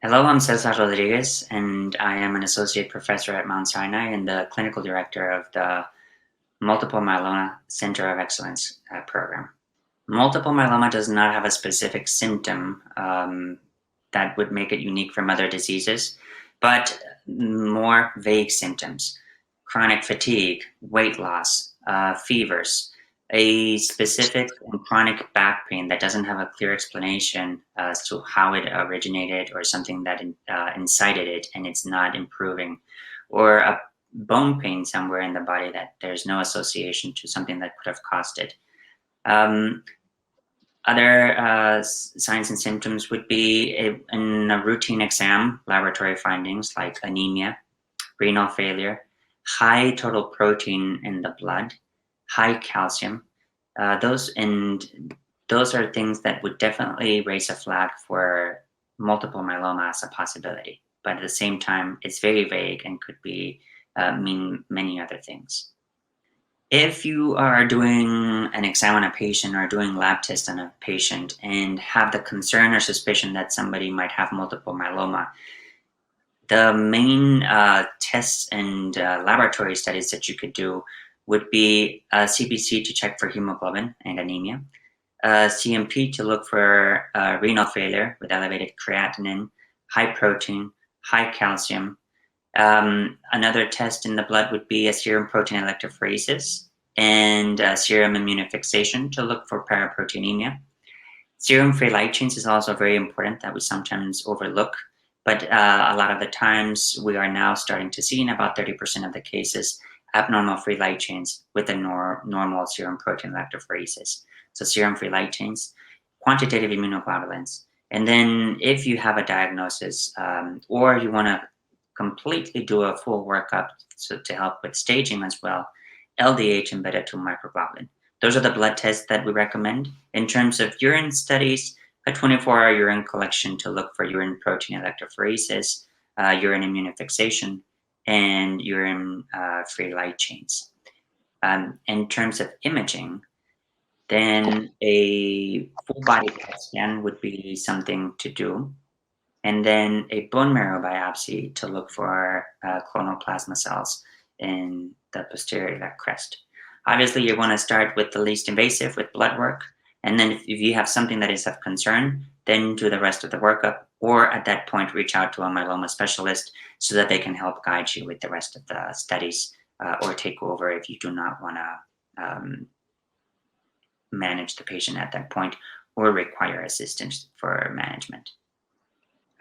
Hello, I'm Cesar Rodriguez, and I am an associate professor at Mount Sinai and the clinical director of the Multiple Myeloma Center of Excellence program. Multiple myeloma does not have a specific symptom that would make it unique from other diseases, but more vague symptoms: chronic fatigue, weight loss, fevers, a specific and chronic back pain that doesn't have a clear explanation as to how it originated or something that incited it and it's not improving, or a bone pain somewhere in the body that there's no association to something that could have caused it. Um, Other signs and symptoms would be in a routine exam, laboratory findings like anemia, renal failure, high total protein in the blood, high calcium. Those are things that would definitely raise a flag for multiple myeloma as a possibility. But at the same time, it's very vague and could be mean many other things. If you are doing an exam on a patient or doing lab tests on a patient and have the concern or suspicion that somebody might have multiple myeloma, the main tests and laboratory studies that you could do would be a CBC to check for hemoglobin and anemia, a CMP to look for renal failure with elevated creatinine, high protein, high calcium. Another test in the blood would be a serum protein electrophoresis and serum immunofixation to look for paraproteinemia. Serum free light chains is also very important that we sometimes overlook, but a lot of the times we are now starting to see in about 30% of the cases abnormal free light chains with a normal serum protein electrophoresis. So serum free light chains, quantitative immunoglobulins, and then if you have a diagnosis or you want to completely do a full workup to help with staging as well, LDH and beta-2 microglobulin. Those are the blood tests that we recommend. In terms of urine studies, a 24-hour urine collection to look for urine protein electrophoresis, urine immunofixation, and urine free light chains. In terms of imaging, then a full body PET scan would be something to do. And then a bone marrow biopsy to look for clonal plasma cells in the posterior iliac crest. Obviously, you want to start with the least invasive with blood work. And then if you have something that is of concern, then do the rest of the workup, or at that point, reach out to a myeloma specialist so that they can help guide you with the rest of the studies or take over if you do not want to manage the patient at that point or require assistance for management.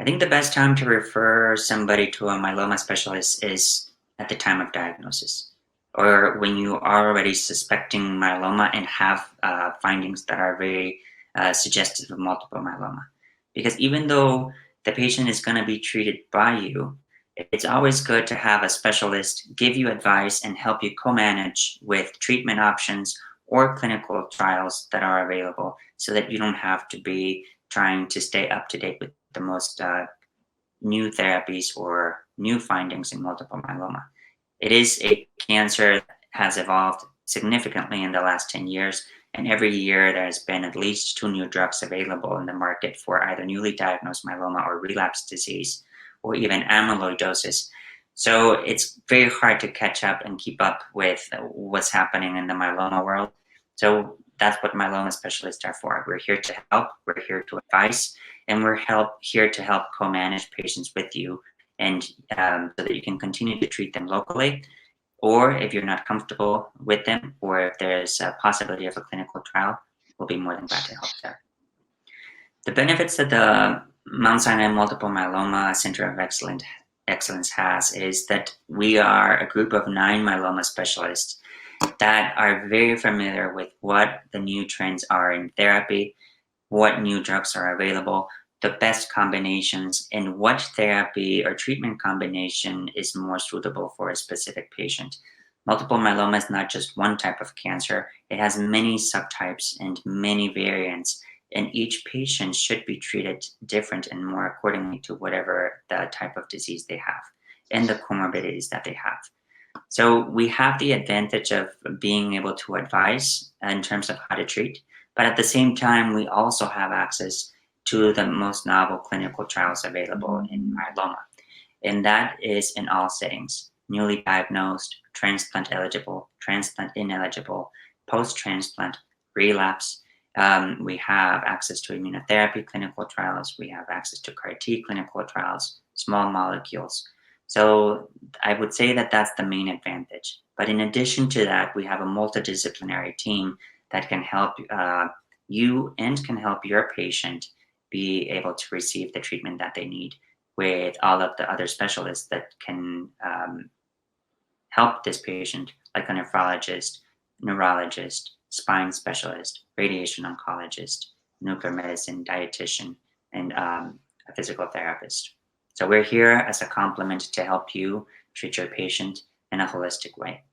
I think the best time to refer somebody to a myeloma specialist is at the time of diagnosis, or when you are already suspecting myeloma and have findings that are very suggestive of multiple myeloma. Because even though the patient is going to be treated by you, it's always good to have a specialist give you advice and help you co-manage with treatment options or clinical trials that are available so that you don't have to be trying to stay up to date with the most new therapies or new findings in multiple myeloma. It is a cancer that has evolved significantly in the last 10 years, and every year there has been at least 2 new drugs available in the market for either newly diagnosed myeloma or relapsed disease, or even amyloidosis. So it's very hard to catch up and keep up with what's happening in the myeloma world. So that's what myeloma specialists are for. We're here to help, we're here to advise, and we're here to help co-manage patients with you, and so that you can continue to treat them locally, or if you're not comfortable with them, or if there's a possibility of a clinical trial, we'll be more than glad to help there. The benefits that the Mount Sinai Multiple Myeloma Center of Excellence has is that we are a group of 9 myeloma specialists that are very familiar with what the new trends are in therapy, what new drugs are available, the best combinations, and what therapy or treatment combination is more suitable for a specific patient. Multiple myeloma is not just one type of cancer. It has many subtypes and many variants, and each patient should be treated different and more accordingly to whatever the type of disease they have and the comorbidities that they have. So we have the advantage of being able to advise in terms of how to treat, but at the same time, we also have access to the most novel clinical trials available in myeloma. And that is in all settings: newly diagnosed, transplant eligible, transplant ineligible, post transplant, relapse. We have access to immunotherapy clinical trials, we have access to CAR T clinical trials, small molecules. So I would say that that's the main advantage. But in addition to that, we have a multidisciplinary team that can help you and can help your patient be able to receive the treatment that they need, with all of the other specialists that can help this patient, like a nephrologist, neurologist, spine specialist, radiation oncologist, nuclear medicine, dietitian, and a physical therapist. So we're here as a complement to help you treat your patient in a holistic way.